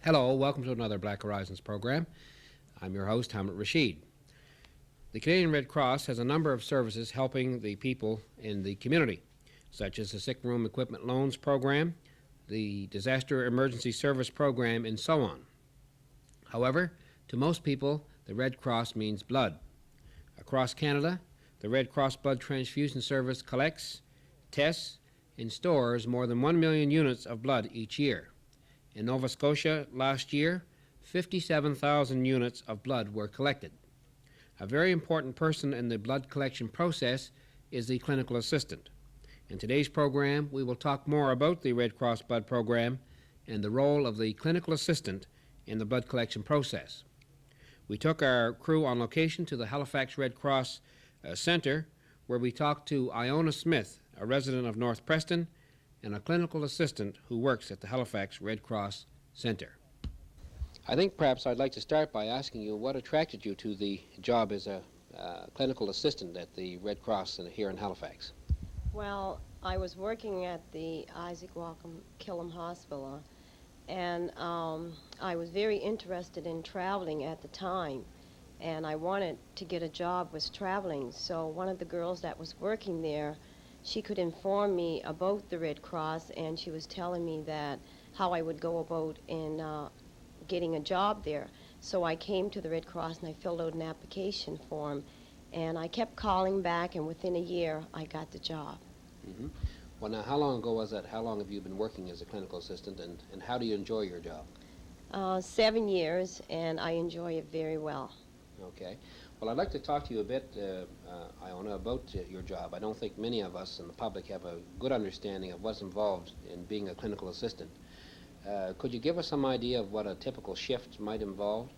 Hello, welcome to another Black Horizons program. I'm your host, Hamid Rasheed. The Canadian Red Cross has a number of services helping the people in the community, such as the Sick Room Equipment Loans Program, the Disaster Emergency Service Program, and so on. However, to most people, the Red Cross means blood. Across Canada, the Red Cross Blood Transfusion Service collects, tests, and stores more than 1 million units of blood each year. In Nova Scotia last year, 57,000 units of blood were collected. A very important person in the blood collection process is the clinical assistant. In today's program, we will talk more about the Red Cross Blood Program and the role of the clinical assistant in the blood collection process. We took our crew on location to the Halifax Red Cross Center, where we talked to Iona Smith, a resident of North Preston, and a clinical assistant who works at the Halifax Red Cross Center. I think perhaps I'd like to start by asking you what attracted you to the job as a clinical assistant at the Red Cross here in Halifax. Well, I was working at the Isaac Waltham Killam Hospital, and I was very interested in traveling at the time, and I wanted to get a job with traveling. So one of the girls that was working there, she could inform me about the Red Cross, and she was telling me that how I would go about in getting a job there. So I came to the Red Cross and I filled out an application form, and I kept calling back, and within a year I got the job. Mm-hmm. Well, now, how long ago was that? How long have you been working as a clinical assistant, and how do you enjoy your job? 7 years, and I enjoy it very well. Okay. Well, I'd like to talk to you a bit, Iona, about your job. I don't think many of us in the public have a good understanding of what's involved in being a clinical assistant. Could you give us some idea of what a typical shift might involve?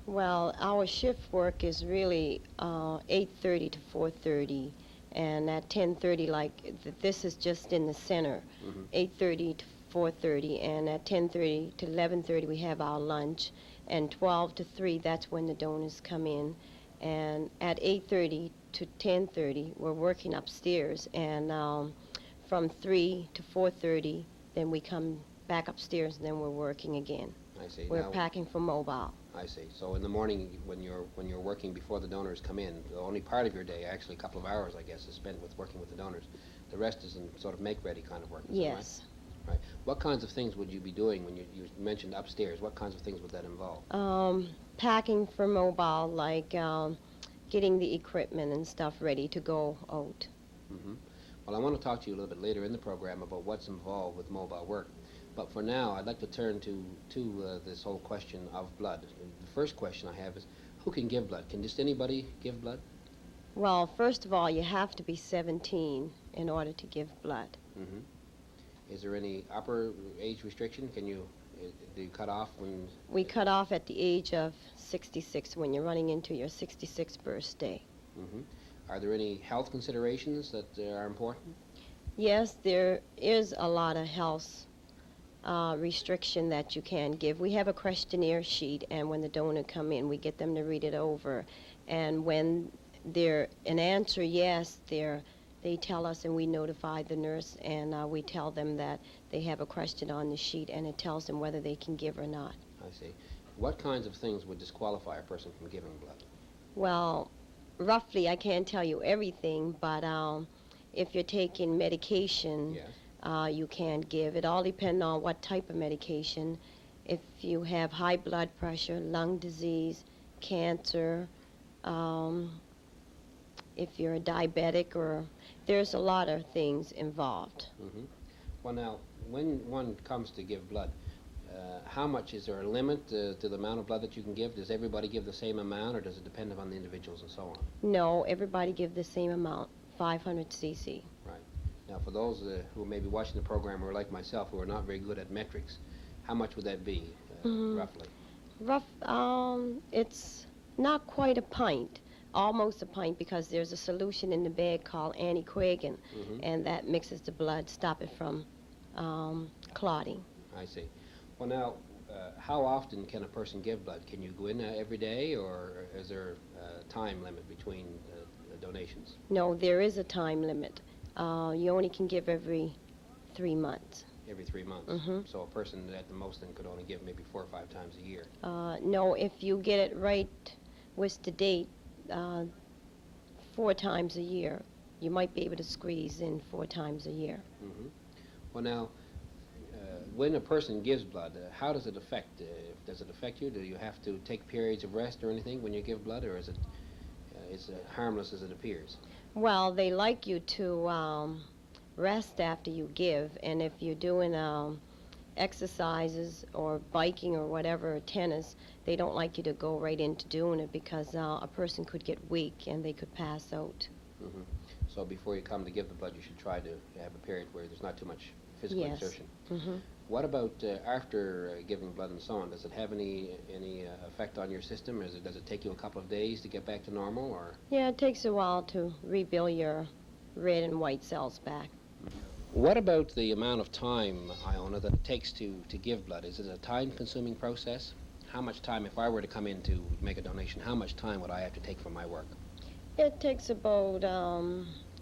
Well, our shift work is really 8:30 to 4:30, and at 10:30, this is just in the center, 8:30 to 4:30, and at 10:30 to 11:30 we have our lunch, and 12 to 3, that's when the donors come in, and at 8:30 to 10:30 we're working upstairs, and from 3 to 4:30 then we come back upstairs, and then we're working again. I see. We're packing for mobile. I see. So in the morning, when you're working before the donors come in, the only part of your day, actually a couple of hours, I guess, is spent with working with the donors. The rest is in sort of make-ready kind of work. Yes. Right. What kinds of things would you be doing when you mentioned upstairs? What kinds of things would that involve? Packing for mobile, like getting the equipment and stuff ready to go out. Mm-hmm. Well, I want to talk to you a little bit later in the program about what's involved with mobile work. But for now, I'd like to turn to this whole question of blood. The first question I have is, who can give blood? Can just anybody give blood? Well, first of all, you have to be 17 in order to give blood. Mm-hmm. Is there any upper age restriction? Do you cut off when... We cut off at the age of 66 when you're running into your 66th birthday. Mm-hmm. Are there any health considerations that are important? Yes, there is a lot of health restriction that you can give. We have a questionnaire sheet, and when the donor come in, we get them to read it over. And when they're an answer yes, they tell us, and we notify the nurse, and we tell them that they have a question on the sheet, and it tells them whether they can give or not. I see. What kinds of things would disqualify a person from giving blood? Well, roughly, I can't tell you everything, but if you're taking medication, yes, you can't give. It all depends on what type of medication. If you have high blood pressure, lung disease, cancer, if you're a diabetic, or there's a lot of things involved. Mm-hmm. Well, now, when one comes to give blood, how much, is there a limit to the amount of blood that you can give? Does everybody give the same amount, or does it depend upon the individuals and so on? No, everybody give the same amount, 500 cc. Right. Now, for those who may be watching the program, or like myself, who are not very good at metrics, how much would that be, roughly? It's not quite a pint, almost a pint, because there's a solution in the bag called anticoagulant, and that mixes the blood, stop it from clotting. I see. Well, now, how often can a person give blood? Can you go in every day, or is there a time limit between donations? No, there is a time limit. You only can give every 3 months. every 3 months. Mhm. So a person at the most then could only give maybe 4 or 5 times a year. No, if you get it right with the date, 4 times a year, you might be able to squeeze in 4 times a year. Hmm. Well, now, when a person gives blood, how does it affect? Does it affect you? Do you have to take periods of rest or anything when you give blood, or is it harmless as it appears? Well, they like you to rest after you give, and if you're doing exercises or biking or whatever, or tennis, they don't like you to go right into doing it because a person could get weak and they could pass out. Hmm. So before you come to give the blood, you should try to have a period where there's not too much physical Yes. exertion. Hmm. What about after giving blood and so on? Does it have any effect on your system? Does it take you a couple of days to get back to normal, or? Yeah, it takes a while to rebuild your red and white cells back. What about the amount of time, Iona, that it takes to give blood? Is it a time-consuming process? How much time, if I were to come in to make a donation, how much time would I have to take from my work? It takes about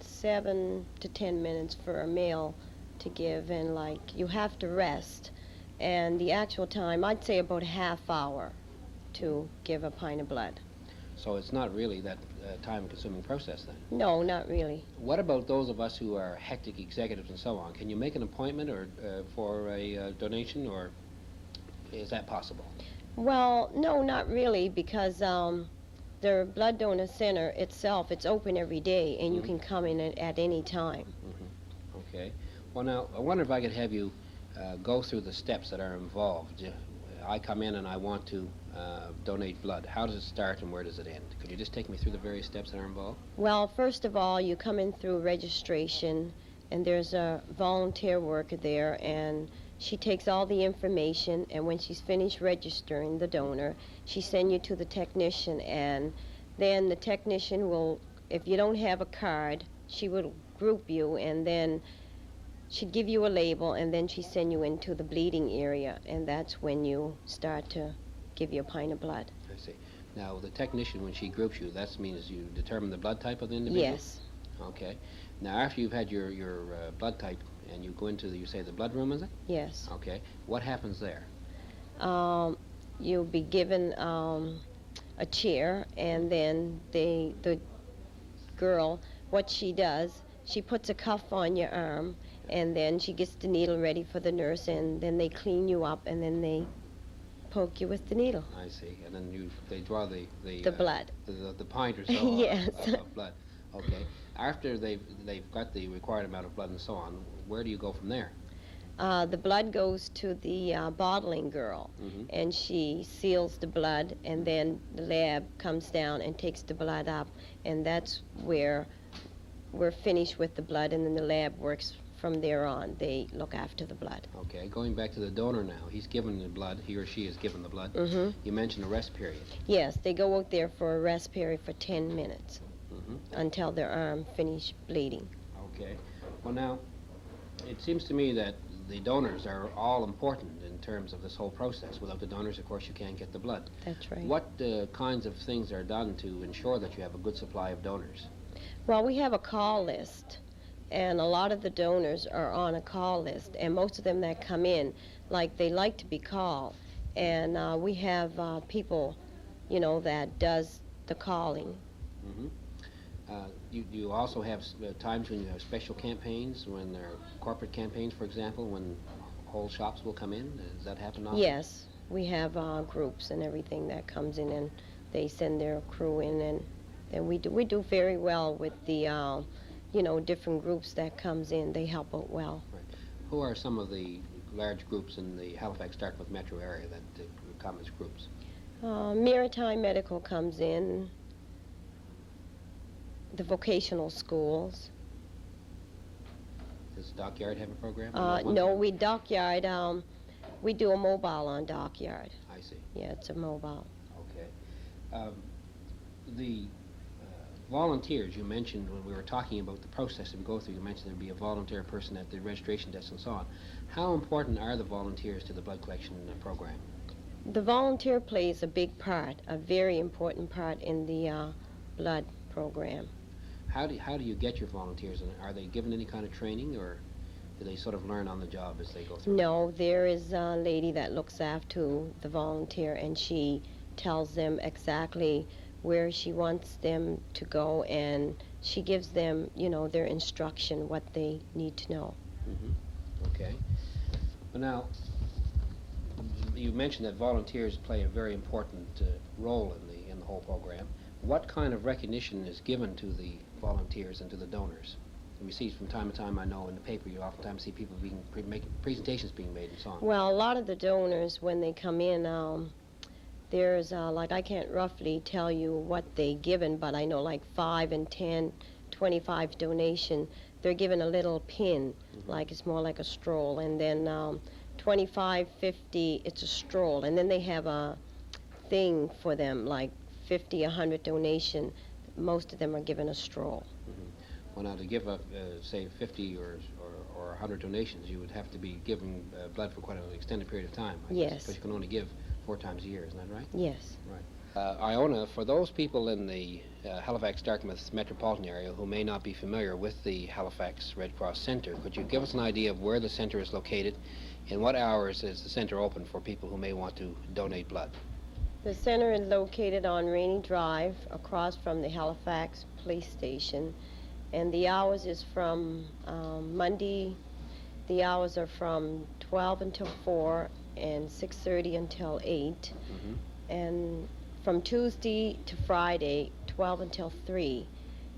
7 to 10 minutes for a meal to give, and like you have to rest. And the actual time, I'd say about a half hour to give a pint of blood. So it's not really that time-consuming process then. No, not really. What about those of us who are hectic executives and so on? Can you make an appointment or for a donation, or is that possible? Well, no, not really, because the blood donor center itself, it's open every day, and you Mhm. can come in at any time. Okay. Well, now, I wonder if I could have you go through the steps that are involved. I come in and I want to donate blood. How does it start and where does it end? Could you just take me through the various steps that are involved? Well, first of all, you come in through registration, and there's a volunteer worker there, and she takes all the information, and when she's finished registering the donor, she sends you to the technician, and then the technician will, if you don't have a card, she will group you, and then she'd give you a label, and then she'd send you into the bleeding area, and that's when you start to give you a pint of blood. I see. Now, the technician, when she groups you, that means you determine the blood type of the individual? Yes. Okay. Now, after you've had your blood type and you go into you say the blood room, is it? Yes. Okay. What happens there? You'll be given a chair, and then the girl, what she does, she puts a cuff on your arm, and then she gets the needle ready for the nurse, and then they clean you up, and then they poke you with the needle. I see. And then they draw the blood. The pint or so Yes. of blood. Okay. After they've got the required amount of blood and so on, where do you go from there? The blood goes to the bottling girl, Mhm. and she seals the blood, and then the lab comes down and takes the blood up, and that's where we're finished with the blood, and then the lab works from there on. They look after the blood. Okay. Going back to the donor now, he's given the blood. He or she is given the blood. Mm-hmm. You mentioned a rest period. Yes, they go out there for a rest period for 10 minutes Mhm. until their arm finish bleeding. Okay. Well, now, it seems to me that the donors are all important in terms of this whole process. Without the donors, of course, you can't get the blood. That's right. What kinds of things are done to ensure that you have a good supply of donors? Well, we have a call list, and a lot of the donors are on a call list, and most of them that come in, like, they like to be called, and we have people, that does the calling. Mm-hmm. You also have times when you have special campaigns, when there are corporate campaigns, for example, when whole shops will come in. Does that happen often? Yes, we have groups and everything that comes in, and they send their crew in, and we do very well with the different groups that comes in. They help out well. Right. Who are some of the large groups in the Halifax-Dartmouth metro area that come as groups? Maritime Medical comes in, the vocational schools. Does Dockyard have a program? No, we dockyard, we do a mobile on dockyard. I see. Yeah, it's a mobile. Okay. The volunteers you mentioned when we were talking about the process that we go through, you mentioned there'd be a volunteer person at the registration desk and so on. How important are the volunteers to the blood collection program? The volunteer plays a big part, a very important part in the blood program. How do you get your volunteers? And are they given any kind of training, or do they sort of learn on the job as they go through? No, there is a lady that looks after the volunteer, and she tells them exactly where she wants them to go, and she gives them, their instruction, what they need to know. Okay. Well, now, you mentioned that volunteers play a very important role in the whole program. What kind of recognition is given to the volunteers and to the donors? We see from time to time, I know in the paper, you oftentimes see people making presentations being made and so on. Well, a lot of the donors, when they come in, there's, I can't roughly tell you what they given, but I know like 5 and 10, 25 donation, they're given a little pin, like it's more like a stroll, and then 25, 50, it's a stroll, and then they have a thing for them, like 50, 100 donation, most of them are given a stroll. Well, now, to give up, say, 50 or 100 donations, you would have to be giving blood for quite an extended period of time. I guess, Yes. because you can only give 4 times a year, isn't that right? Yes. Right. Iona, for those people in the Halifax-Dartmouth metropolitan area who may not be familiar with the Halifax Red Cross Center, could you give us an idea of where the center is located and what hours is the center open for people who may want to donate blood? The center is located on Rainy Drive, across from the Halifax Police Station, and the hours is from Monday, the hours are from 12 until 4 and 6:30 until 8, and from Tuesday to Friday, 12 until 3.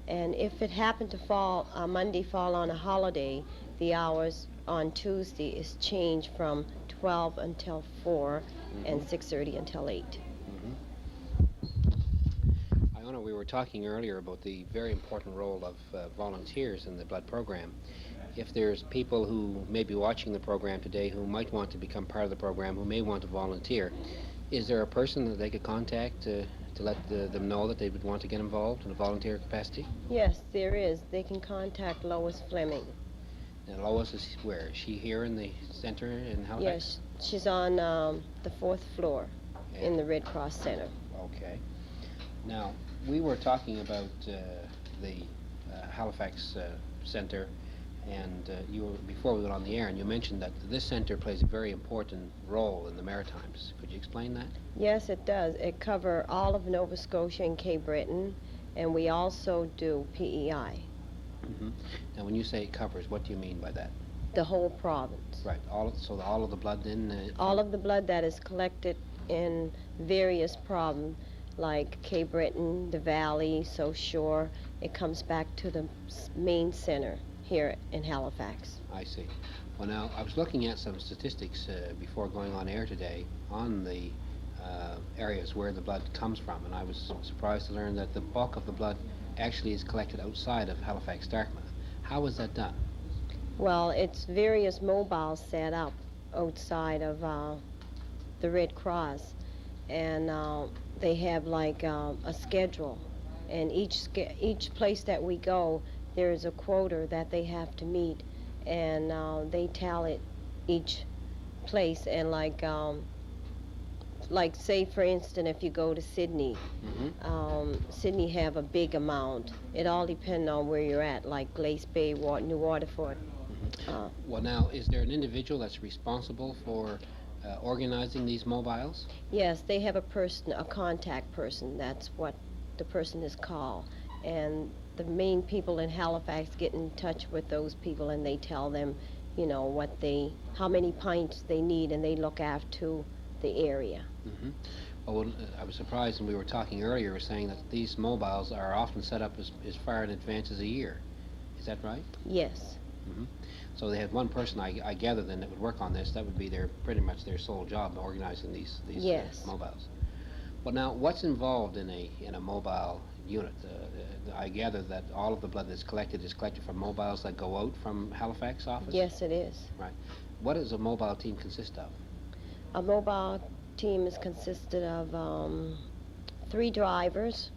And if it happened to fall, Monday fall on a holiday, the hours on Tuesday is changed from 12 until 4 and 6:30 until 8. Iona, we were talking earlier about the very important role of volunteers in the blood program. If there's people who may be watching the program today who might want to become part of the program, who may want to volunteer, is there a person that they could contact to let them know that they would want to get involved in a volunteer capacity? Yes, there is. They can contact Lois Fleming. And Lois is where? Is she here in the center in Halifax? Yes, she's on the 4th floor in the Red Cross Center. Okay. Now, we were talking about the Halifax Center, and before we went on the air, and you mentioned that this center plays a very important role in the Maritimes. Could you explain that? Yes, it does. It covers all of Nova Scotia and Cape Breton, and we also do PEI, Now, when you say it covers, what do you mean by that? the whole province. Right. All of the blood in. All of the blood that is collected in various provinces, like Cape Breton, the Valley, South Shore, it comes back to the main center here in Halifax. I see. Well, now, I was looking at some statistics before going on air today on the areas where the blood comes from, and I was surprised to learn that the bulk of the blood actually is collected outside of Halifax-Dartmouth. How is that done? Well, it's various mobiles set up outside of the Red Cross, and they have like a schedule, and each place that we go, there's a quota that they have to meet, and they tally each place, and like say for instance, if you go to Sydney, Sydney have a big amount. It all depends on where you're at, like Glace Bay, New Waterford. Well, now, is there an individual that's responsible for organizing these mobiles? Yes, they have a contact person. That's what the person is called. And the main people in Halifax get in touch with those people, and they tell them, how many pints they need, and they look after the area. Well, I was surprised when we were talking earlier, saying that these mobiles are often set up as far in advance as a year. Is that right? Yes. So they had one person, I gather, then, that would work on this. That would be pretty much their sole job, organizing these Yes. mobiles. Well, now, what's involved in a mobile unit? I gather that all of the blood that's collected is collected from mobiles that go out from Halifax office? Yes, it is. Right. What does a mobile team consist of? A mobile team is consisted of 3 drivers,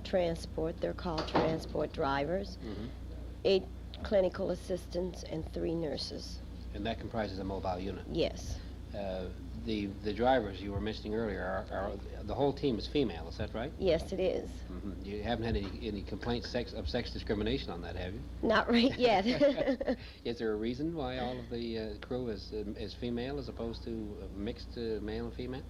they're called transport drivers, 8 clinical assistants, and 3 nurses. And that comprises a mobile unit? Yes. The drivers you were mentioning earlier are the whole team is female. Is that right? Yes, it is. You haven't had any complaints of sex discrimination on that, have you? Not right yet. Is there a reason why all of the crew is female as opposed to mixed male and female?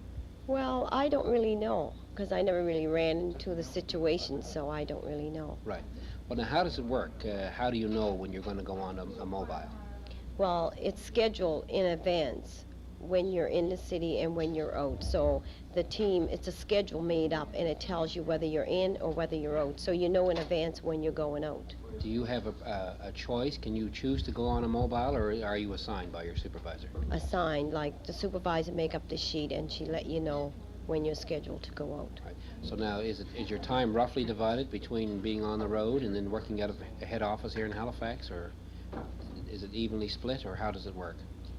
Well, I don't really know, because I never really ran into the situation, so I don't really know. Right. Well, now, how does it work? How do you know when you're going to go on a mobile? Well, it's scheduled in advance when you're in the city and when you're out. So the team, it's a schedule made up, and it tells you whether you're in or whether you're out. So you know in advance when you're going out. Do you have a choice? Can you choose to go on a mobile, or are you assigned by your supervisor? Assigned, like the supervisor make up the sheet, and she let you know when you're scheduled to go out. Right. So now, is your time roughly divided between being on the road and then working out of a head office here in Halifax, or is it evenly split, or how does it work?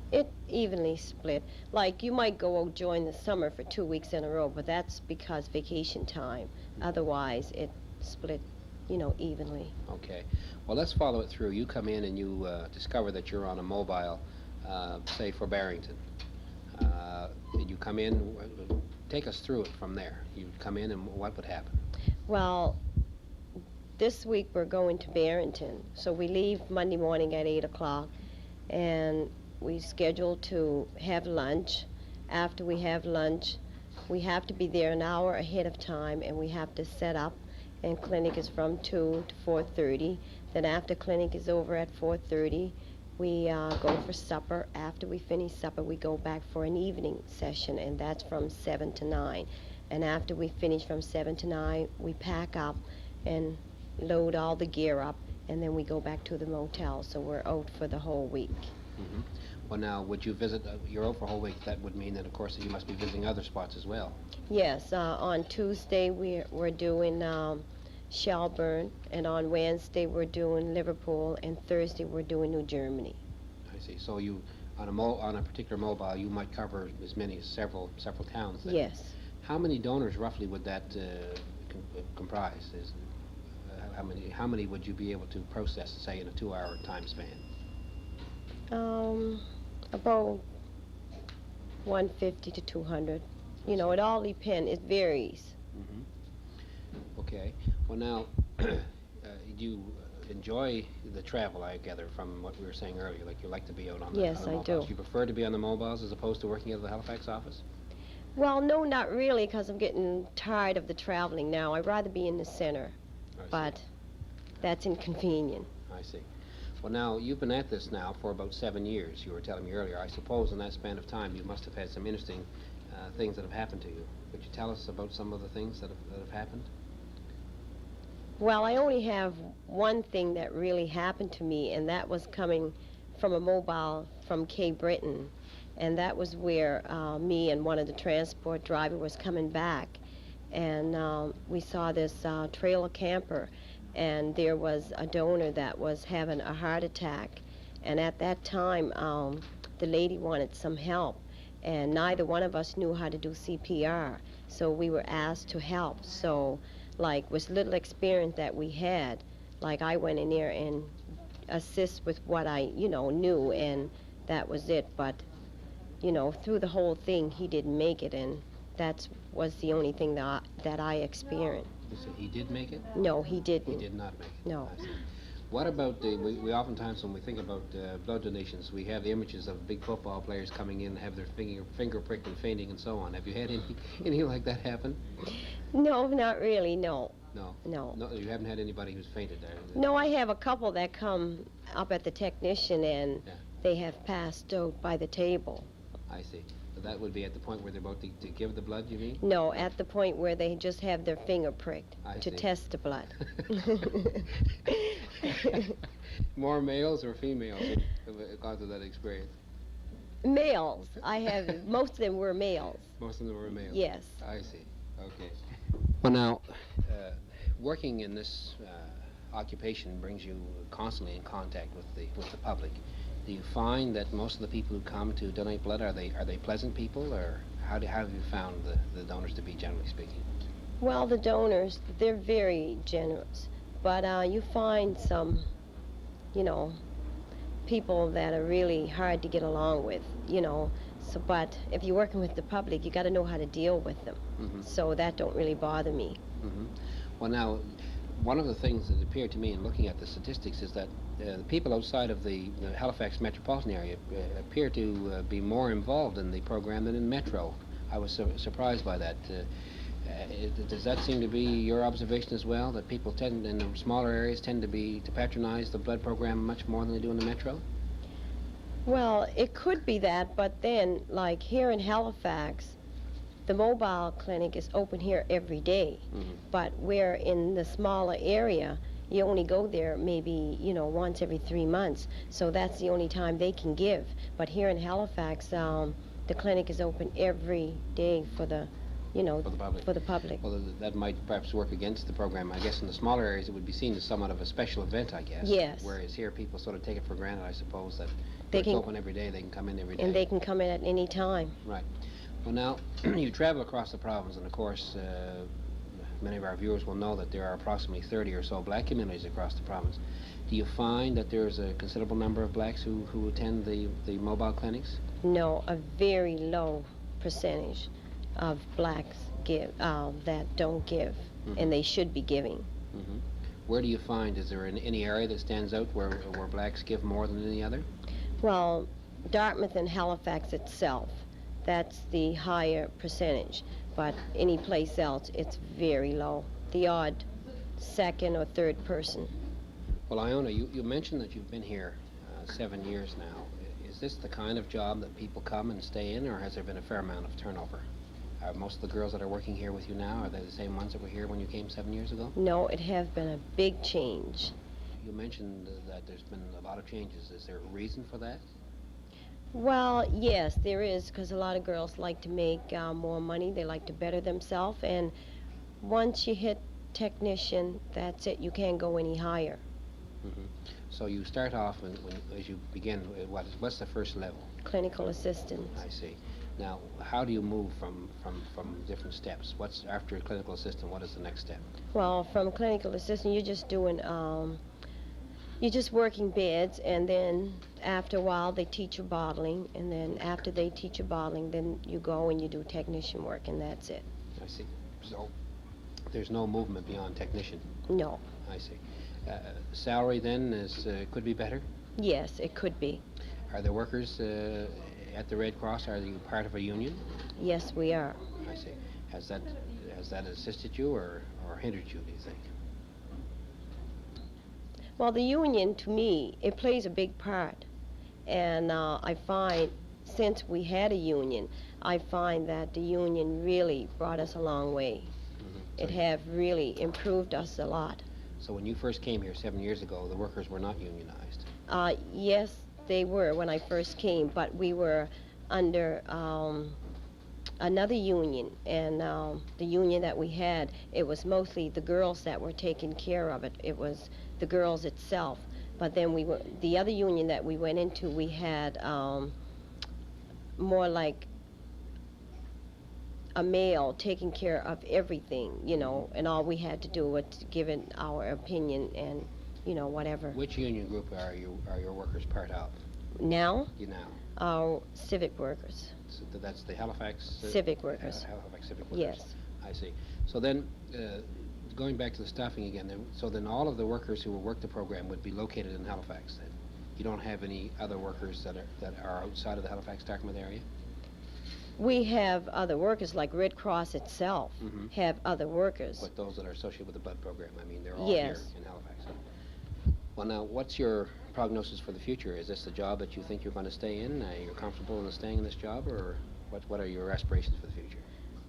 It evenly split. Like you might go out during the summer for 2 weeks in a row, but that's because vacation time. Otherwise, it split, evenly. Okay. Well, let's follow it through. You come in and you discover that you're on a mobile, say for Barrington. And you come in. Take us through it from there. You come in, and what would happen? Well, this week we're going to Barrington, so we leave Monday morning at 8 o'clock, and we schedule to have lunch. After we have lunch, we have to be there an hour ahead of time, and we have to set up, and clinic is from 2 to 4:30. Then after clinic is over at 4:30, we go for supper. After we finish supper, we go back for an evening session, and that's from 7 to 9. And after we finish from 7 to 9, we pack up and load all the gear up, and then we go back to the motel. So we're out for the whole week. Mm-hmm. Well, now, would you visit, you're out for a whole week, that would mean that, of course, that you must be visiting other spots as well. Yes, on Tuesday we're doing Shelburne, and on Wednesday we're doing Liverpool, and Thursday we're doing New Germany. I see. So you, on a particular mobile, you might cover as many as several towns then. Yes. How many donors roughly would that comprise? How many would you be able to process, say, in a 2-hour time span? About 150 to 200. It all depends. It varies. Mm-hmm. Okay. Well, now, do you enjoy the travel, I gather, from what we were saying earlier? Like you like to be out on the Yes, on the I mobiles. do. Do you prefer to be on the mobiles as opposed to working out of the Halifax office? Well, no, not really, because I'm getting tired of the traveling now. I'd rather be in the center, but that's inconvenient. I see. Well, now, you've been at this now for about 7 years, you were telling me earlier. I suppose in that span of time you must have had some interesting things that have happened to you. Could you tell us about some of the things that have happened? Well, I only have one thing that really happened to me, and that was coming from a mobile from Cape Breton. And that was where me and one of the transport driver was coming back. And we saw this trailer camper, and there was a donor that was having a heart attack. And at that time, the lady wanted some help, and neither one of us knew how to do CPR. So we were asked to help. So, like, with little experience that we had, like, I went in there and assist with what I, knew, and that was it. But, through the whole thing, he didn't make it, and that was the only thing that I experienced. So he did make it? No, he didn't. He did not make it? No. I see. What about we oftentimes, when we think about blood donations, we have the images of big football players coming in and have their finger pricked and fainting and so on. Have you had any like that happen? No, not really, no. No? No. No, you haven't had anybody who's fainted there? No, I have a couple that come up at the technician, and they have passed out by the table. I see. So that would be at the point where they're about to give the blood, you mean? No, at the point where they just have their finger pricked to see. test the blood. More males or females because of that experience? Males. Most of them were males. Most of them were males? Yes. I see. Okay. Well, now, working in this occupation brings you constantly in contact with the public. Do you find that most of the people who come to donate blood, are they pleasant people, or how have you found the donors to be, generally speaking? Well, the donors, they're very generous, but you find some, people that are really hard to get along with. So, but if you're working with the public, you got to know how to deal with them. Mm-hmm. So that don't really bother me. Mm-hmm. Well, now, one of the things that appeared to me in looking at the statistics is that the people outside of the Halifax metropolitan area appear to be more involved in the program than in Metro. I was surprised by that. Does that seem to be your observation as well, that people tend, in the smaller areas, tend to patronize the blood program much more than they do in the Metro? Well, it could be that, but then, like here in Halifax, the mobile clinic is open here every day. Mm-hmm. But where in the smaller area, you only go there maybe, once every 3 months. So that's the only time they can give. But here in Halifax, the clinic is open every day for the, For the public. for the public. Well, that might perhaps work against the program. I guess in the smaller areas it would be seen as somewhat of a special event, I guess. Yes. Whereas here people sort of take it for granted, I suppose, that They it's can- open every day, they can come in every day. And they can come in at any time. Right. Well, now, you travel across the province, and of course, many of our viewers will know that there are approximately 30 or so black communities across the province. Do you find that there's a considerable number of blacks who attend the mobile clinics? No, a very low percentage of blacks give that don't give, Mhm. and they should be giving. Mm-hmm. Where do you find, is there any area that stands out where blacks give more than any other? Well, Dartmouth and Halifax itself, that's the higher percentage, but any place else, it's very low. The odd second or third person. Well, Iona, you mentioned that you've been here 7 years now. Is this the kind of job that people come and stay in, or has there been a fair amount of turnover? Are most of the girls that are working here with you now, are they the same ones that were here when you came 7 years ago? No, it has been a big change. You mentioned that there's been a lot of changes. Is there a reason for that? Well, yes, there is, because a lot of girls like to make more money. They like to better themselves, and once you hit technician, that's it. You can't go any higher. Mm-hmm. So you start off as you begin. What's the first level? Clinical assistant. I see. Now, how do you move from different steps? What's after a clinical assistant? What is the next step? Well, from clinical assistant, you're just doing, you're just working beds, and then after a while, they teach you bottling, and then after they teach you bottling, then you go and you do technician work, and that's it. I see. So there's no movement beyond technician. No. I see. Salary then could be better. Yes, it could be. Are there workers at the Red Cross? Are you part of a union? Yes, we are. I see. Has that assisted you or hindered you, do you think? Well, the union, to me, it plays a big part. And I find, since we had a union, I find that the union really brought us a long way. Mm-hmm. It have really improved us a lot. So when you first came here 7 years ago, the workers were not unionized. Yes, they were when I first came, but we were under another union, and the union that we had, it was mostly the girls that were taking care of it. It was the girls itself. But then the other union that we went into, we had more like a male taking care of everything, and all we had to do was give it our opinion and, whatever. Which union group are your workers part of? Now, You now. our civic workers. So that's the Halifax? Civic workers. Halifax civic workers. Yes. I see. So then, going back to the staffing again, then all of the workers who will work the program would be located in Halifax then? You don't have any other workers that are outside of the Halifax-Dartmouth area? We have other workers, like Red Cross itself Mhm. have other workers. But those that are associated with the blood program, I mean, they're all here Yes. in Halifax. Well, now, what's your prognosis for the future? Is this a job that you think you're going to stay in? You're comfortable in staying in this job, or what are your aspirations for the future?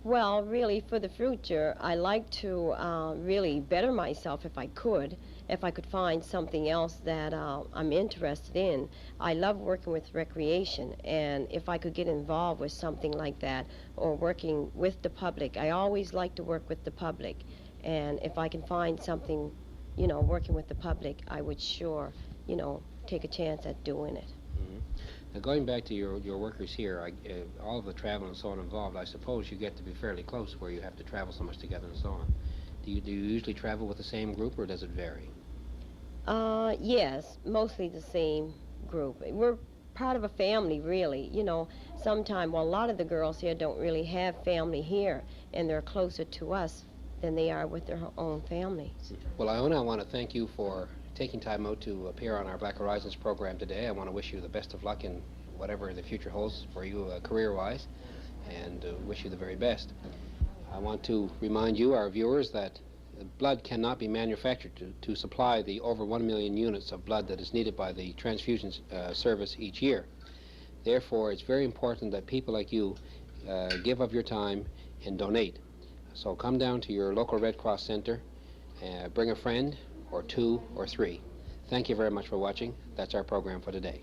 Well, really, for the future, I like to really better myself if I could find something else that I'm interested in. I love working with recreation, and if I could get involved with something like that, or working with the public, I always like to work with the public. And if I can find something, working with the public, I would sure, take a chance at doing it. Mhm. Now, going back to your workers here, all of the travel and so on involved, I suppose you get to be fairly close where you have to travel so much together and so on. Do you usually travel with the same group, or does it vary? Yes, mostly the same group. We're part of a family, really. You know, sometime, well, a lot of the girls here don't really have family here, and they're closer to us than they are with their own families. Well, Iona, I want to thank you for taking time out to appear on our Black Horizons program today. I want to wish you the best of luck in whatever the future holds for you career-wise, and wish you the very best. I want to remind you, our viewers, that blood cannot be manufactured to supply the over 1 million units of blood that is needed by the transfusion service each year. Therefore, it's very important that people like you give of your time and donate. So come down to your local Red Cross Center, bring a friend, or 2 or 3. Thank you very much for watching. That's our program for today.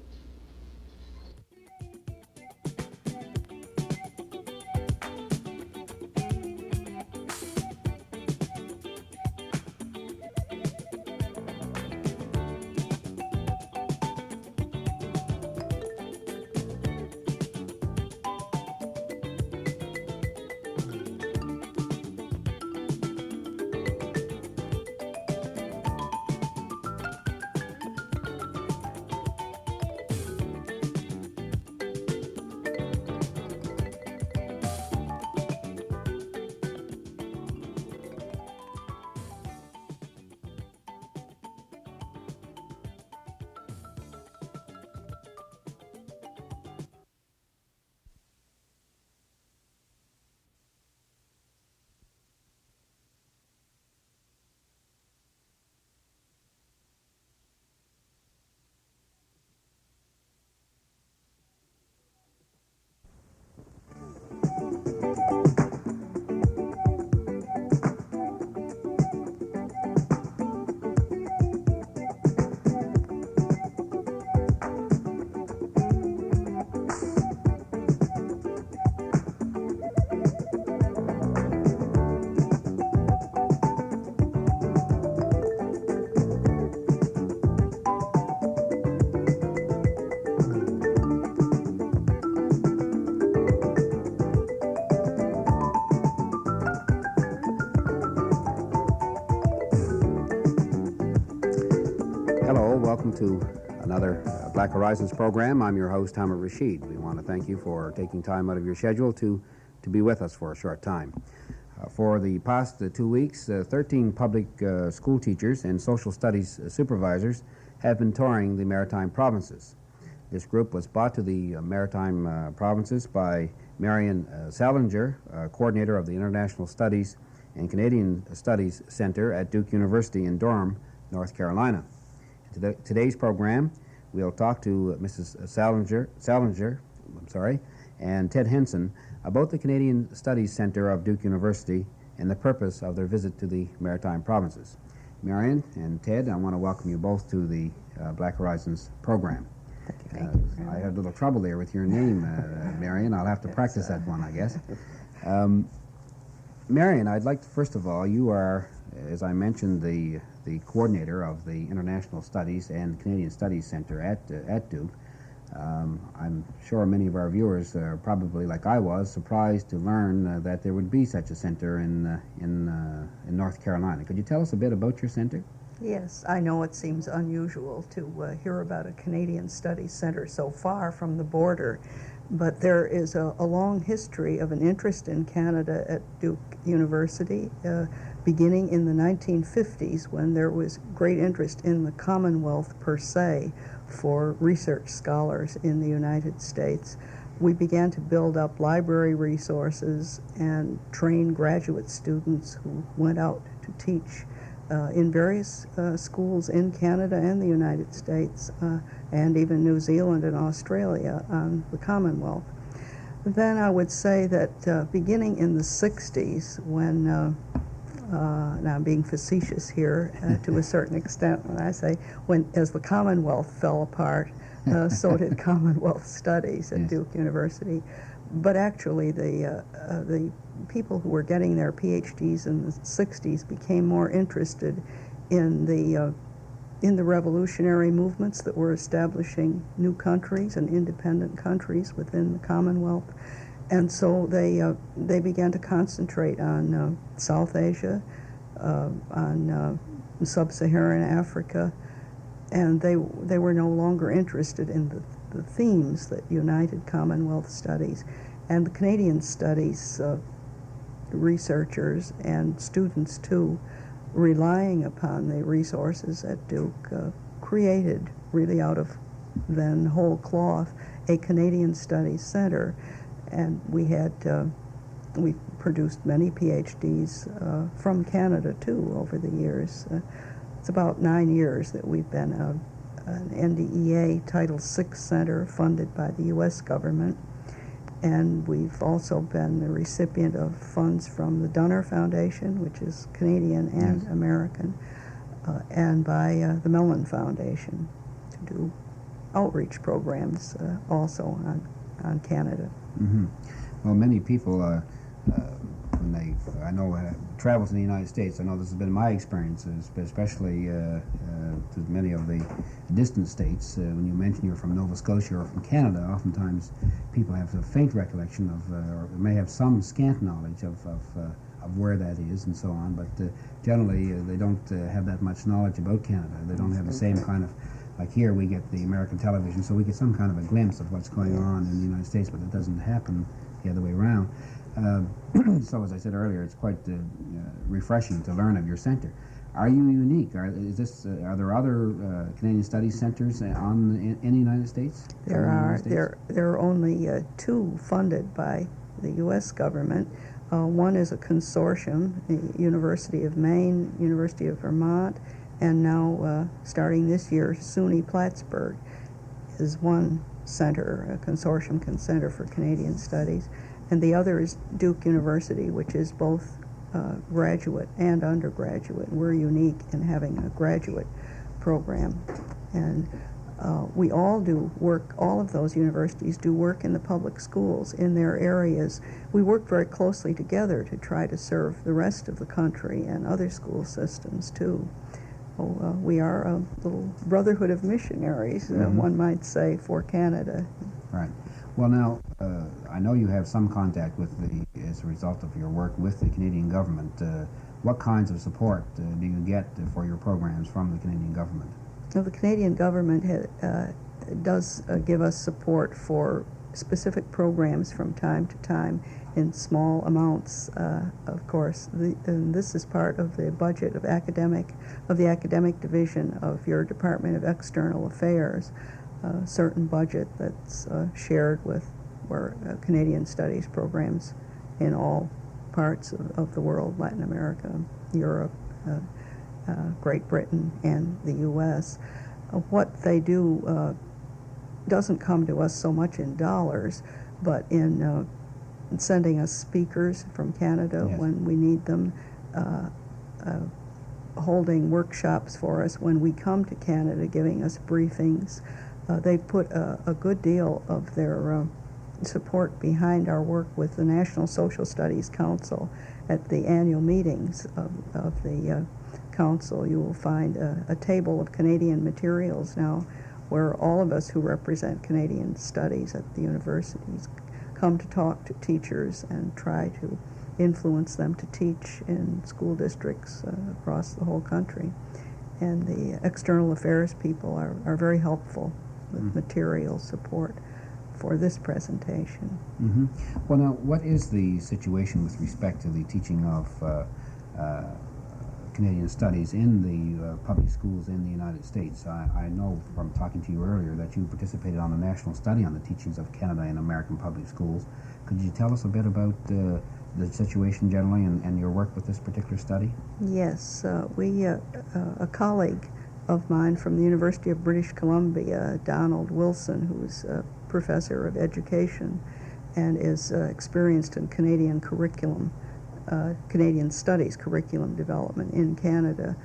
Hello, welcome to another Black Horizons program. I'm your host, Hamid Rasheed. We want to thank you for taking time out of your schedule to be with us for a short time. For the past 2 weeks, 13 public school teachers and social studies supervisors have been touring the Maritime provinces. This group was brought to the Maritime provinces by Marion Salinger, coordinator of the International Studies and Canadian Studies Center at Duke University in Durham, North Carolina. Today's program, we'll talk to Mrs. Salinger, and Ted Henson about the Canadian Studies Center of Duke University and the purpose of their visit to the Maritime provinces. Marion and Ted, I want to welcome you both to the Black Horizons program. Thank you. I had a little trouble there with your name, Marion. I'll have to practice that one, I guess. Marion, I'd like to, first of all, you are, as I mentioned, the coordinator of the International Studies and Canadian Studies Center at Duke. I'm sure many of our viewers are probably, like I was, surprised to learn that there would be such a center in North Carolina. Could you tell us a bit about your center? Yes, I know it seems unusual to hear about a Canadian Studies Center so far from the border, but there is a long history of an interest in Canada at Duke University, beginning in the 1950s when there was great interest in the Commonwealth per se for research scholars in the United States. We began to build up library resources and train graduate students who went out to teach in various schools in Canada and the United States, and even New Zealand and Australia on the Commonwealth. Then I would say that beginning in the 60s, when, now I'm being facetious here to a certain extent when I say, as the Commonwealth fell apart, so did Commonwealth Studies at Duke University. But actually, the people who were getting their PhDs in the 60s became more interested in the revolutionary movements that were establishing new countries and independent countries within the Commonwealth. And so they began to concentrate on South Asia, on sub-Saharan Africa, and they were no longer interested in the themes that united Commonwealth studies and the Canadian studies researchers and students too, relying upon the resources at Duke, created really out of then whole cloth a Canadian Studies Center, and we produced many PhDs from Canada too over the years. It's about 9 years that we've been an NDEA Title VI Center funded by the U.S. government, and we've also been the recipient of funds from the Dunner Foundation, which is Canadian and Yes. American, and by the Mellon Foundation to do outreach programs also on Canada. Mm-hmm. Well, many people, when they, I know, travel to the United States, I know this has been my experiences, but especially to many of the distant states. When you mention you're from Nova Scotia or from Canada, oftentimes people have a faint recollection of, or may have some scant knowledge of where that is and so on, but generally they don't have that much knowledge about Canada. They don't have the same kind of, like here we get the American television, so we get some kind of a glimpse of what's going on in the United States, but it doesn't happen the other way around. So as I said earlier, it's quite refreshing to learn of your center. Are you unique? Are there other Canadian Studies centers in the United States? There are only two funded by the U.S. government. One is a consortium, the University of Maine, University of Vermont, and now starting this year, SUNY Plattsburgh is one center, a consortium center for Canadian Studies, and the other is Duke University, which is both graduate and undergraduate. We're unique in having a graduate program, and we all do work, all of those universities do work in the public schools in their areas. We work very closely together to try to serve the rest of the country and other school systems too. We are a little brotherhood of missionaries, one might say, for Canada. Right. Well, now, I know you have some contact with as a result of your work with the Canadian government. What kinds of support do you get for your programs from the Canadian government? Well, the Canadian government does give us support for specific programs from time to time in small amounts, of course. And this is part of the budget of the academic division of your Department of External Affairs, a certain budget that's shared with Canadian Studies programs in all parts of the world, Latin America, Europe, Great Britain, and the U.S. What they do doesn't come to us so much in dollars, but in sending us speakers from Canada Yes. when we need them, holding workshops for us when we come to Canada, giving us briefings. They put a good deal of their support behind our work with the National Social Studies Council. At the annual meetings of the council, you will find a table of Canadian materials now where all of us who represent Canadian studies at the universities come to talk to teachers and try to influence them to teach in school districts across the whole country. And the external affairs people are very helpful with material support for this presentation. Mm-hmm. Well, now, what is the situation with respect to the teaching of Canadian Studies in the public schools in the United States? I know from talking to you earlier that you participated on a national study on the teachings of Canada in American public schools. Could you tell us a bit about the situation generally and your work with this particular study? Yes, a colleague of mine from the University of British Columbia, Donald Wilson, who's a professor of education and is experienced in Canadian curriculum, Canadian Studies curriculum development in Canada,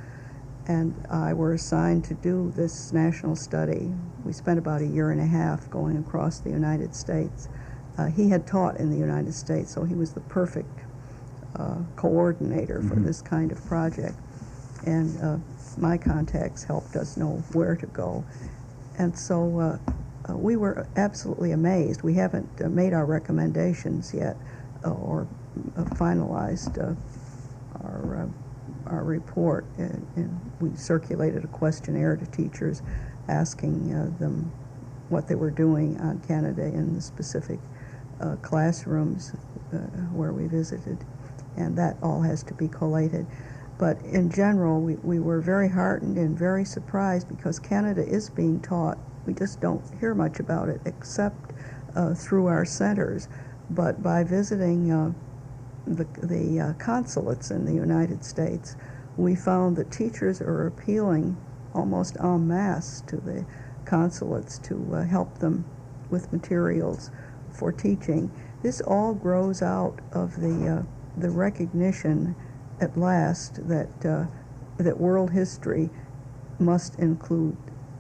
and I were assigned to do this national study. We spent about a year and a half going across the United States. He had taught in the United States, so he was the perfect coordinator for this kind of project. And my contacts helped us know where to go. And so we were absolutely amazed. We haven't made our recommendations yet or finalized our report. And we circulated a questionnaire to teachers asking them what they were doing on Canada in the specific classrooms where we visited, and that all has to be collated. But in general, we were very heartened and very surprised because Canada is being taught. We just don't hear much about it except through our centers. But by visiting the consulates in the United States, we found that teachers are appealing almost en masse to the consulates to help them with materials for teaching. This all grows out of the recognition at last that world history must include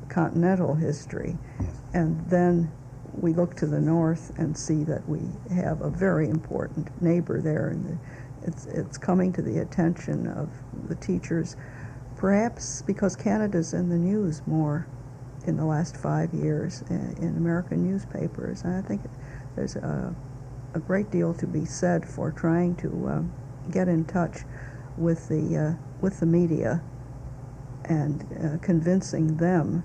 continental history. Yes. And then we look to the north and see that we have a very important neighbor there, and it's coming to the attention of the teachers, perhaps because Canada's in the news more in the last 5 years in American newspapers. And I think there's a great deal to be said for trying to get in touch with the media and convincing them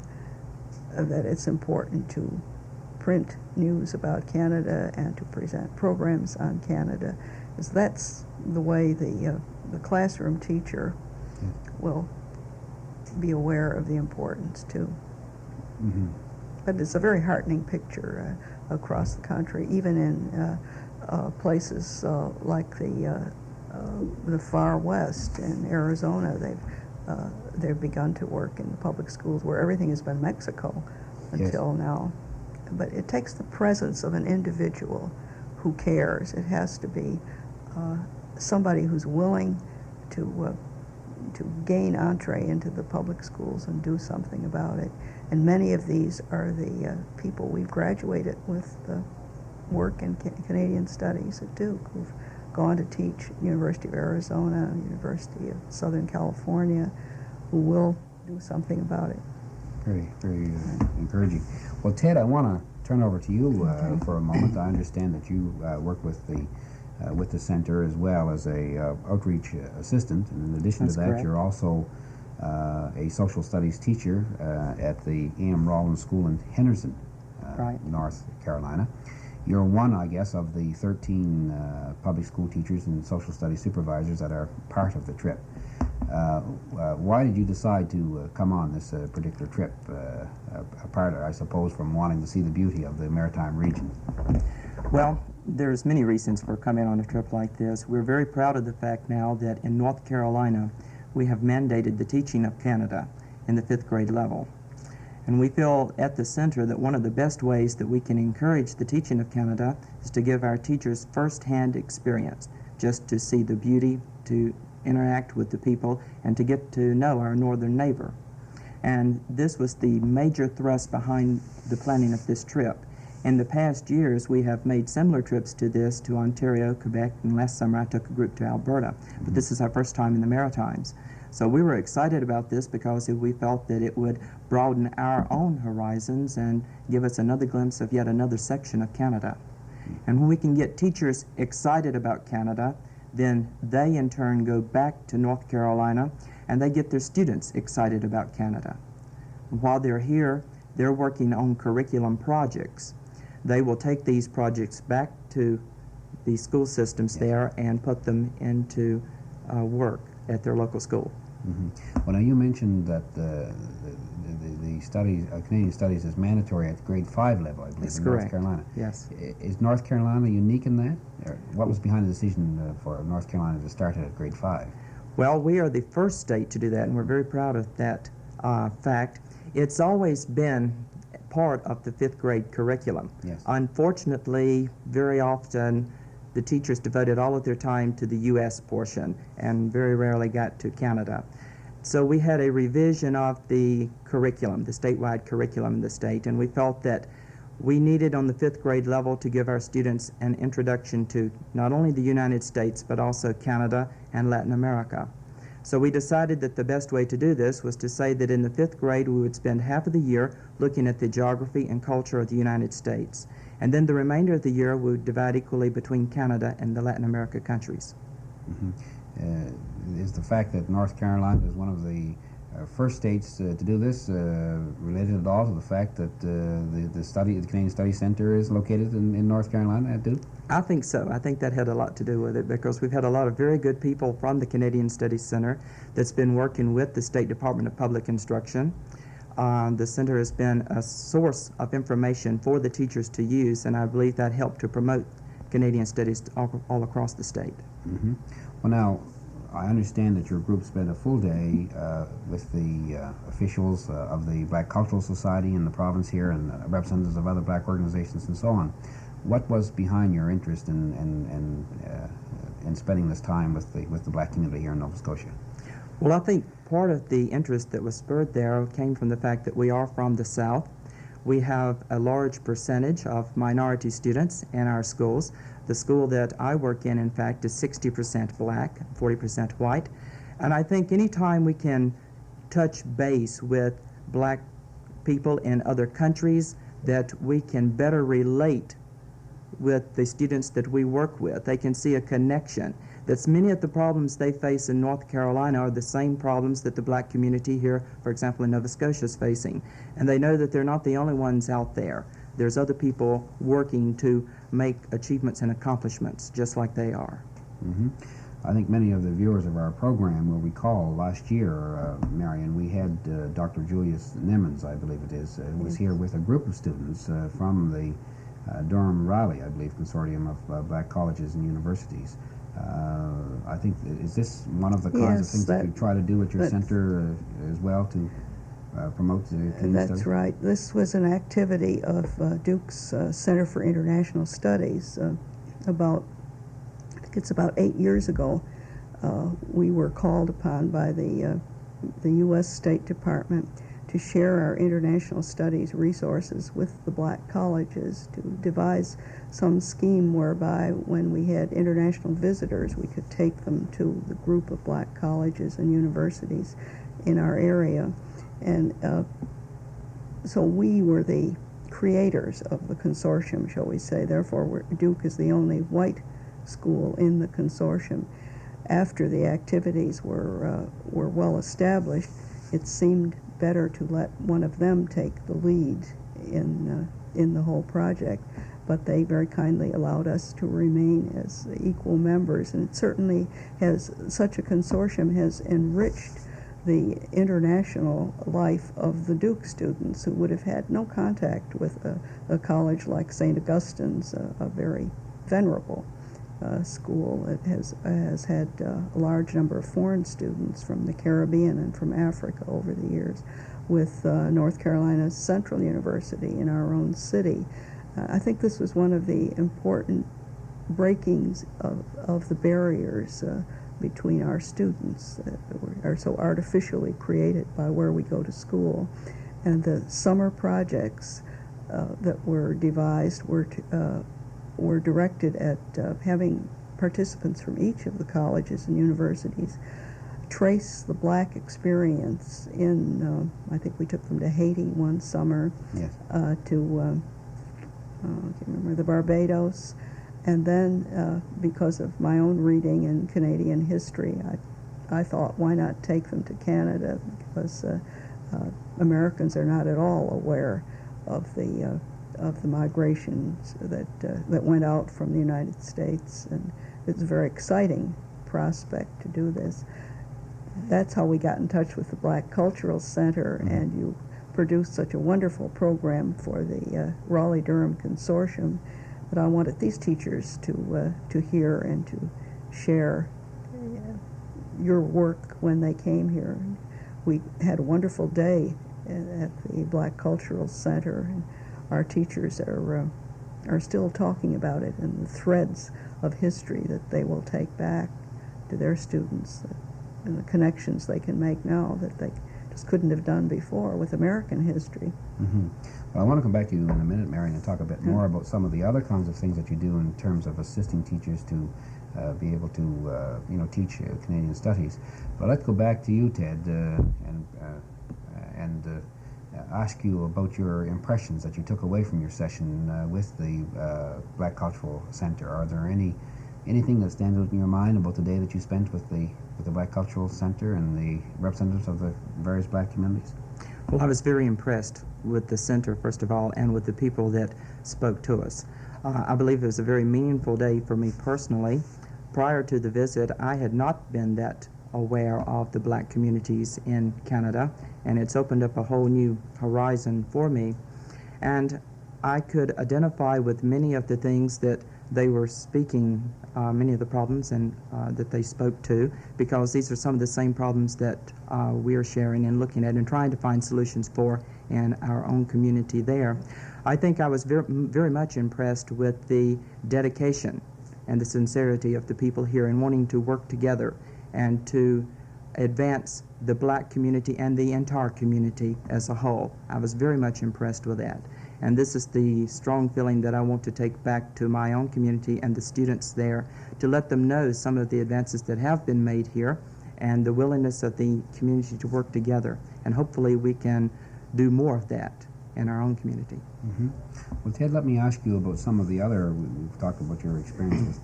that it's important to print news about Canada and to present programs on Canada, because that's the way the classroom teacher will be aware of the importance too. Mm-hmm. But it's a very heartening picture across the country, even in places like the far west in Arizona. They've begun to work in the public schools where everything has been Mexico until now. But it takes the presence of an individual who cares. It has to be somebody who's willing to gain entree into the public schools and do something about it. And many of these are the people we've graduated with work in Canadian studies at Duke, who've gone to teach University of Arizona, University of Southern California, who will do something about it. Very, very encouraging. Well, Ted, I want to turn over to you for a moment. I understand that you work with the center as well as a outreach assistant, and in addition That's to that, correct. you're also a social studies teacher at the A.M. Rollins School in Henson, Right. North Carolina. You're one, I guess, of the 13 public school teachers and social studies supervisors that are part of the trip. Why did you decide to come on this particular trip, apart, I suppose, from wanting to see the beauty of the maritime region? Well, there's many reasons for coming on a trip like this. We're very proud of the fact now that in North Carolina we have mandated the teaching of Canada in the 5th grade level. And we feel at the center that one of the best ways that we can encourage the teaching of Canada is to give our teachers first-hand experience, just to see the beauty, to interact with the people, and to get to know our northern neighbor. And this was the major thrust behind the planning of this trip. In the past years, we have made similar trips to this to Ontario, Quebec, and last summer I took a group to Alberta. But this is our first time in the Maritimes. So we were excited about this because we felt that it would broaden our own horizons and give us another glimpse of yet another section of Canada. And when we can get teachers excited about Canada, then they in turn go back to North Carolina and they get their students excited about Canada. While they're here, they're working on curriculum projects. They will take these projects back to the school systems there and put them into work at their local school. Mm-hmm. Well, now you mentioned that the studies, Canadian studies, is mandatory at grade 5 level, I believe, That's in correct. North Carolina. Yes. Is North Carolina unique in that? Or what was behind the decision for North Carolina to start it at grade 5? Well, we are the first state to do that, and we're very proud of that fact. It's always been part of the 5th grade curriculum. Yes. Unfortunately, very often the teachers devoted all of their time to the U.S. portion and very rarely got to Canada. So we had a revision of the curriculum, the statewide curriculum in the state, and we felt that we needed on the 5th grade level to give our students an introduction to not only the United States but also Canada and Latin America. So we decided that the best way to do this was to say that in the 5th grade we would spend half of the year looking at the geography and culture of the United States. And then the remainder of the year we would divide equally between Canada and the Latin America countries. Mm-hmm. Is the fact that North Carolina is one of the first states to do this related at all to the fact that the Canadian Study Center is located in North Carolina at Duke? I think so. I think that had a lot to do with it because we've had a lot of very good people from the Canadian Studies Center that's been working with the State Department of Public Instruction. The center has been a source of information for the teachers to use, and I believe that helped to promote Canadian Studies all across the state. Mm-hmm. Well, now, I understand that your group spent a full day with the officials of the Black Cultural Society in the province here and representatives of other black organizations and so on. What was behind your interest in spending this time with the black community here in Nova Scotia? Well, I think part of the interest that was spurred there came from the fact that we are from the South. We have a large percentage of minority students in our schools. The school that I work in fact, is 60% black, 40% white. And I think anytime we can touch base with black people in other countries, that we can better relate with the students that we work with. They can see a connection. That's many of the problems they face in North Carolina are the same problems that the black community here, for example, in Nova Scotia is facing. And they know that they're not the only ones out there. There's other people working to make achievements and accomplishments just like they are. Mm-hmm. I think many of the viewers of our program will recall last year, Marion, we had Dr. Julius Nimmons, I believe it is, was here with a group of students from the Durham-Raleigh, I believe, consortium of black colleges and universities. I think, is this one of the kinds of things that you try to do at your center as well to promote the Canadian That's studies? right. This was an activity of Duke's Center for International Studies. I think it's about 8 years ago, we were called upon by the U.S. State Department to share our international studies resources with the black colleges, to devise some scheme whereby when we had international visitors, we could take them to the group of black colleges and universities in our area. And so we were the creators of the consortium, shall we say. Therefore, Duke is the only white school in the consortium. After the activities were well established, it seemed better to let one of them take the lead in the whole project. But they very kindly allowed us to remain as equal members, and it certainly has, such a consortium has enriched the international life of the Duke students who would have had no contact with a college like St. Augustine's, a very venerable school. It has had a large number of foreign students from the Caribbean and from Africa over the years, with North Carolina's Central University in our own city. I think this was one of the important breakings of the barriers between our students that are so artificially created by where we go to school. And the summer projects that were devised were directed at having participants from each of the colleges and universities trace the black experience in, I think we took them to Haiti one summer, Yes. to, I can't remember, the Barbados. And then, because of my own reading in Canadian history, I thought, why not take them to Canada? Because Americans are not at all aware of the migrations that went out from the United States, and it's a very exciting prospect to do this. That's how we got in touch with the Black Cultural Center, Mm-hmm. and you produced such a wonderful program for the Raleigh-Durham Consortium that I wanted these teachers to hear and to share your work when they came here. We had a wonderful day at the Black Cultural Center, and our teachers are still talking about it and the threads of history that they will take back to their students, and the connections they can make now that they just couldn't have done before with American history. Mm-hmm. Well, I want to come back to you in a minute, Marion, and talk a bit more about some of the other kinds of things that you do in terms of assisting teachers to be able to, teach Canadian studies. But let's go back to you, Ted, and ask you about your impressions that you took away from your session with the Black Cultural Center. Are there any Anything that stands out in your mind about the day that you spent with the Black Cultural Center and the representatives of the various black communities? Well, I was very impressed with the center, first of all, and with the people that spoke to us. I believe it was a very meaningful day for me personally. Prior to the visit, I had not been that aware of the black communities in Canada, and it's opened up a whole new horizon for me. And I could identify with many of the things that they were speaking, many of the problems and that they spoke to, because these are some of the same problems that we are sharing and looking at and trying to find solutions for in our own community there. I think I was very much impressed with the dedication and the sincerity of the people here in wanting to work together and to advance the black community and the entire community as a whole. I was very much impressed with that. And this is the strong feeling that I want to take back to my own community and the students there, to let them know some of the advances that have been made here and the willingness of the community to work together. And hopefully we can do more of that in our own community. Mm-hmm. Well, Ted, let me ask you about some of the other, we've talked about your experience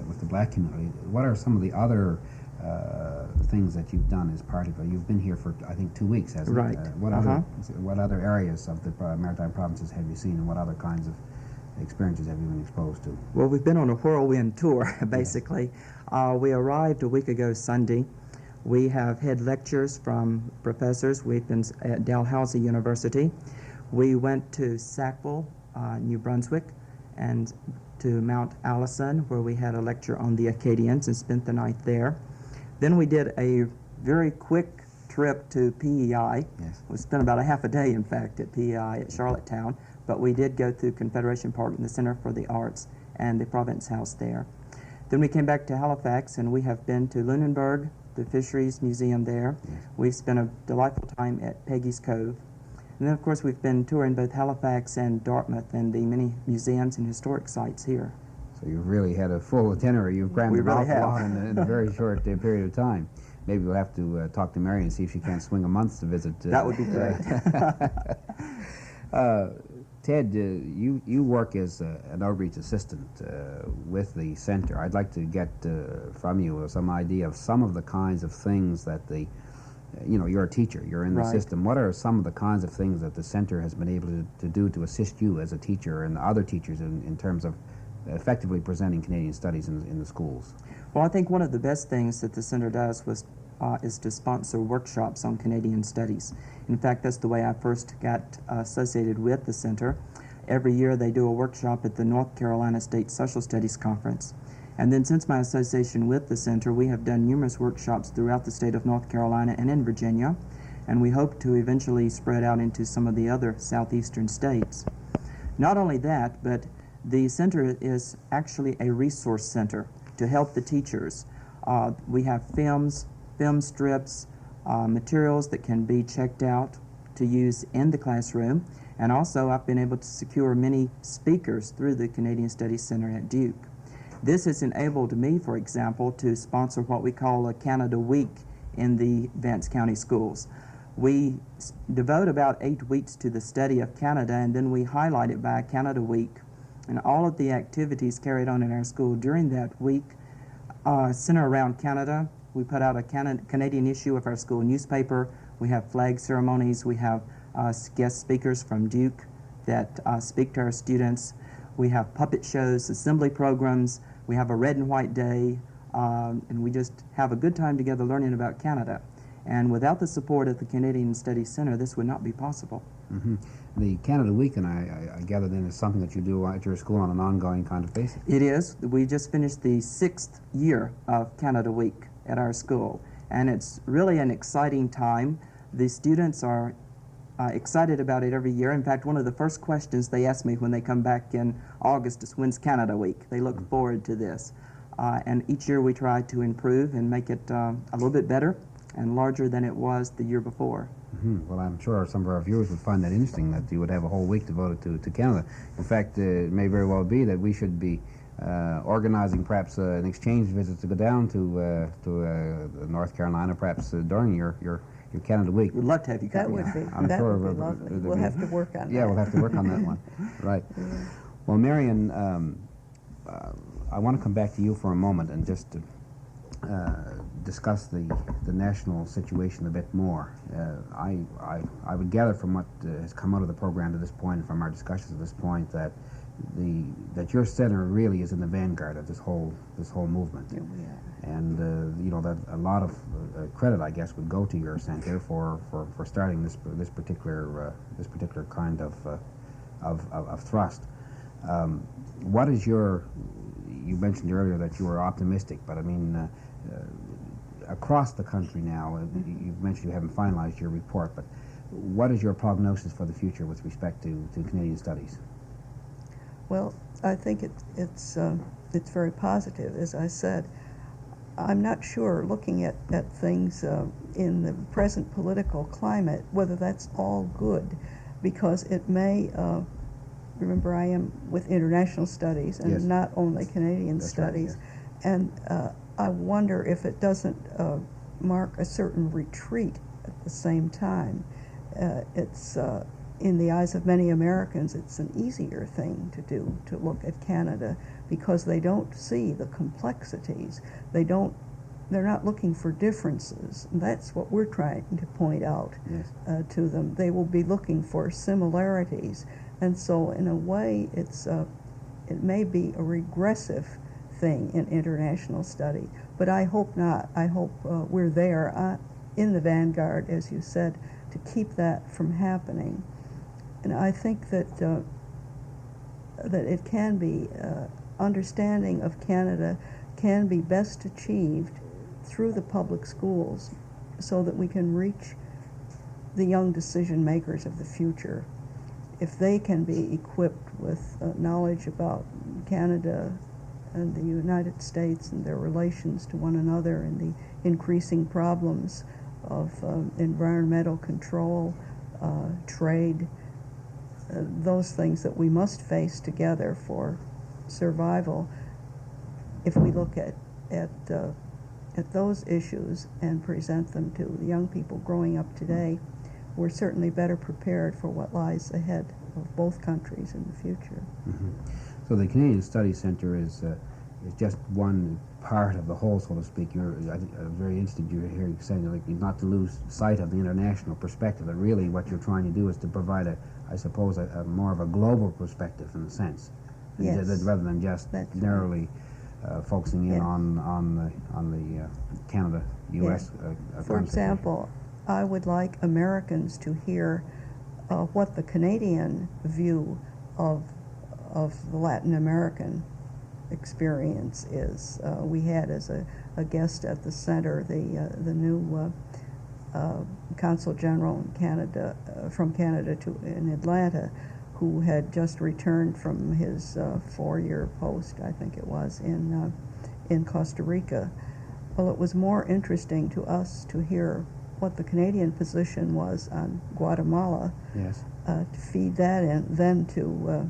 with the black community. What are some of the other things that you've done as part of it? You've been here for, I think, 2 weeks, hasn't Right. it? What other areas of the maritime provinces have you seen, and what other kinds of experiences have you been exposed to? Well, we've been on a whirlwind tour, basically. We arrived a week ago Sunday. We have had lectures from professors. We've been at Dalhousie University. We went to Sackville, New Brunswick, and to Mount Allison, where we had a lecture on the Acadians and spent the night there. Then we did a very quick trip to PEI. Yes. We spent about a half a day, in fact, at PEI at Charlottetown, but we did go through Confederation Park and the Center for the Arts and the Province House there. Then we came back to Halifax, and we have been to Lunenburg, the Fisheries Museum there. Yes. We've spent a delightful time at Peggy's Cove. And then, of course, we've been touring both Halifax and Dartmouth and the many museums and historic sites here. So you've really had a full itinerary. You've crammed We an really awful have. lot in a very short period of time. Maybe we'll have to talk to Marion and see if she can't swing a month to visit. That would be great. Ted, you work as an outreach assistant with the center. I'd like to get from you some idea of some of the kinds of things that you're a teacher, you're in the Right. system. What are some of the kinds of things that the center has been able to do to assist you as a teacher and other teachers in terms of effectively presenting Canadian studies in the schools? Well, I think one of the best things that the center does is to sponsor workshops on Canadian studies. In fact, that's the way I first got associated with the center. Every year they do a workshop at the North Carolina State Social Studies Conference. And then since my association with the center, we have done numerous workshops throughout the state of North Carolina and in Virginia, and we hope to eventually spread out into some of the other southeastern states. Not only that, but the center is actually a resource center to help the teachers. We have film strips, materials that can be checked out to use in the classroom, and also I've been able to secure many speakers through the Canadian Studies Center at Duke. This has enabled me, for example, to sponsor what we call a Canada Week in the Vance County schools. We devote about 8 weeks to the study of Canada, and then we highlight it by a Canada Week. And all of the activities carried on in our school during that week center around Canada. We put out a Canadian issue of our school newspaper. We have flag ceremonies. We have guest speakers from Duke that speak to our students. We have puppet shows, assembly programs. We have a red and white day, and we just have a good time together learning about Canada. And without the support of the Canadian Studies Center, this would not be possible. Mm-hmm. The Canada Week, and I gather then, is something that you do at your school on an ongoing kind of basis. It is. We just finished the 6th year of Canada Week at our school, and it's really an exciting time. The students are excited about it every year. In fact, one of the first questions they ask me when they come back in August is, when's Canada Week? They look forward to this. And each year we try to improve and make it a little bit better and larger than it was the year before. Mm-hmm. Well, I'm sure some of our viewers would find that interesting, that you would have a whole week devoted to Canada. In fact, it may very well be that we should be organizing perhaps an exchange visit to go down to North Carolina, perhaps during your Canada Week. We'd love to have you come. That would be, I'm that sure would be lovely. We'll have to work on that. Yeah, we'll have to work on that one. Right. Well, Marion, I want to come back to you for a moment and just discuss the national situation a bit more. I would gather from what has come out of the program to this point and from our discussions at this point that your center really is in the vanguard of this whole movement. Yeah, we are. And you know, that a lot of credit, I guess, would go to your center for starting this particular kind of thrust. What is your? You mentioned earlier that you were optimistic, but I mean, across the country now, you've mentioned you haven't finalized your report, but what is your prognosis for the future with respect to Canadian studies? Well, I think it's very positive. As I said, I'm not sure, looking at things in the present political climate, whether that's all good, because it may, remember I am with international studies and Yes. not only Canadian That's studies, right, and I wonder if it doesn't mark a certain retreat at the same time. It's in the eyes of many Americans, it's an easier thing to do, to look at Canada, because they don't see the complexities. They're not looking for differences. And that's what we're trying to point out Yes. to them. They will be looking for similarities. And so in a way, it may be a regressive thing in international study, but I hope not. I hope we're there in the vanguard, as you said, to keep that from happening. And I think that it can be, understanding of Canada can be best achieved through the public schools, so that we can reach the young decision makers of the future. If they can be equipped with knowledge about Canada and the United States and their relations to one another and the increasing problems of environmental control, trade, those things that we must face together for survival, if we look at those issues and present them to the young people growing up today, we're certainly better prepared for what lies ahead of both countries in the future. Mm-hmm. So the Canadian Studies Center is just one part of the whole, so to speak. I think, very interested to hear you saying, like, not to lose sight of the international perspective. That really what you're trying to do is to provide I suppose, a more of a global perspective in a sense, Yes. rather than just That's narrowly focusing in Yes. on the Canada-U.S. For example, I would like Americans to hear what the Canadian view of the Latin American experience is. We had as a guest at the center the new Consul General in Canada, from Canada in Atlanta, who had just returned from his 4-year post, I think it was, in Costa Rica. Well, it was more interesting to us to hear what the Canadian position was on Guatemala, Yes. to feed that in, then to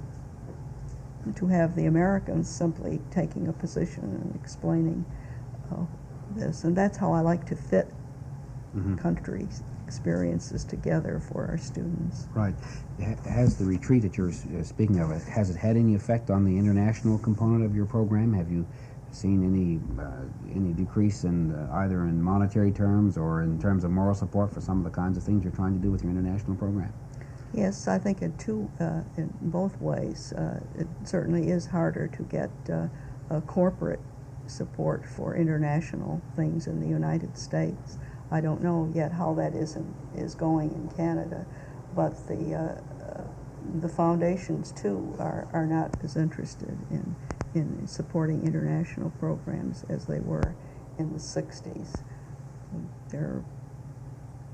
have the Americans simply taking a position and explaining this. And that's how I like to fit Mm-hmm. countries' experiences together for our students. Right. Has the retreat that you're speaking of, has it had any effect on the international component of your program? Have you seen any decrease in either in monetary terms or in terms of moral support for some of the kinds of things you're trying to do with your international program? Yes, I think in both ways. It certainly is harder to get corporate support for international things in the United States. I don't know yet how that is going in Canada, but the foundations too are not as interested in supporting international programs as they were in the 60s.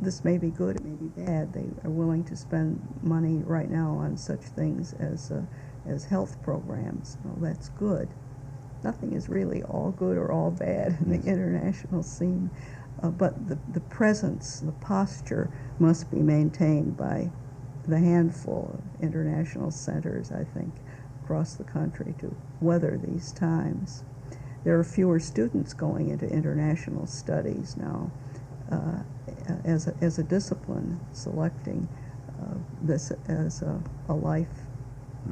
This may be good, it may be bad. They are willing to spend money right now on such things as health programs. Well, that's good. Nothing is really all good or all bad in the international scene. But the presence, the posture must be maintained by the handful of international centers, I think, across the country to weather these times. There are fewer students going into international studies now as a discipline, selecting this as a life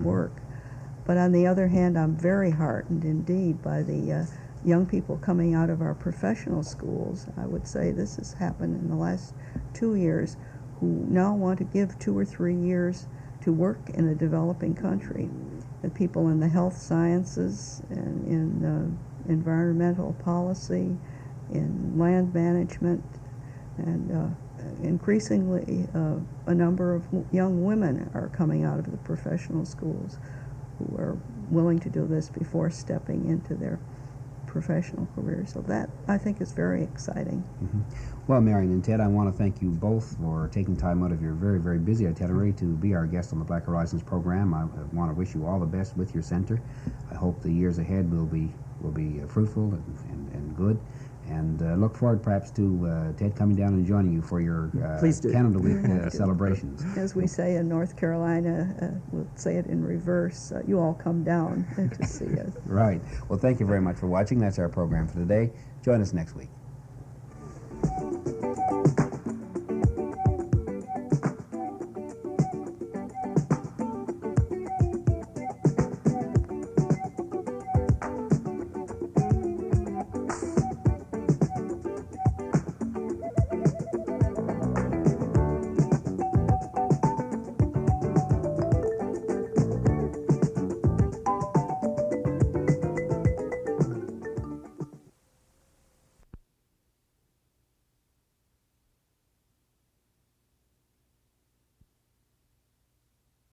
work. But on the other hand, I'm very heartened indeed by the young people coming out of our professional schools. I would say this has happened in the last 2 years, who now want to give 2 or 3 years to work in a developing country. The people in the health sciences and in environmental policy, in land management, and increasingly a number of young women are coming out of the professional schools who are willing to do this before stepping into their professional careers. So that, I think, is very exciting. Well, Marion and Ted, I want to thank you both for taking time out of your very, very busy itinerary to be our guest on the Black Horizons program. I want to wish you all the best with your center. I hope the years ahead will be fruitful and good. And look forward perhaps to Ted coming down and joining you for your Please do. Canada Week celebrations. As we say in North Carolina, we'll say it in reverse, you all come down to see us. Right. Well, thank you very much for watching. That's our program for today. Join us next week.